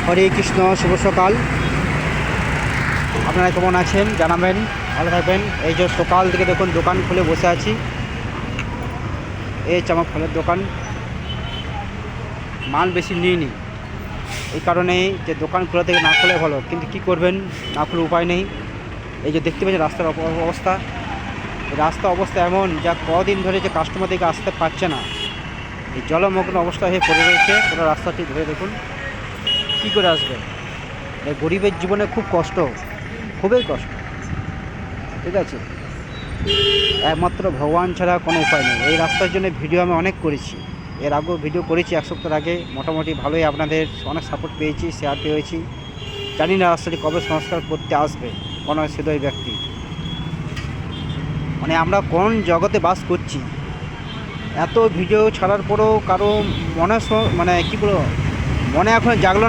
হরে কৃষ্ণ, শুভ সকাল। আপনারা কেমন আছেন জানাবেন, ভালো থাকবেন। এই যে সকাল থেকে দেখুন দোকান খুলে বসে আছি। এই হচ্ছে আমার ফলের দোকান। মাল বেশি নিইনি, এই কারণেই যে দোকান খোলা থেকে না খোলে ভালো, কিন্তু কি করবেন, না খুলে উপায় নেই। এই যে দেখতে পাচ্ছেন রাস্তার অবস্থা, রাস্তা অবস্থা এমন যা কদিন ধরে যে কাস্টমার দিকে আসতে পারছে না, এই জলমগ্ন অবস্থা হয়ে পড়ে রয়েছে। পুরো রাস্তাটি ধরে দেখুন কী করে আসবে। এই গরিবের জীবনে খুব কষ্ট, খুবই কষ্ট, ঠিক আছে। একমাত্র ভগবান ছাড়া কোনো উপায় নেই। এই রাস্তার জন্য ভিডিও আমি অনেক করেছি, এর আগেও ভিডিও করেছি 1 সপ্তাহ আগে। মোটামুটি ভালোই আপনাদের অনেক সাপোর্ট পেয়েছি, শেয়ার পেয়েছি। জানি না রাস্তাটি কবে সংস্কার করতে আসবে কোনো হৃদয় ব্যক্তি। মানে আমরা কোন জগতে বাস করছি, এত ভিডিও ছাড়ার পরেও কারো মনে মানে কী বলবো, মনে এখন জাগলো না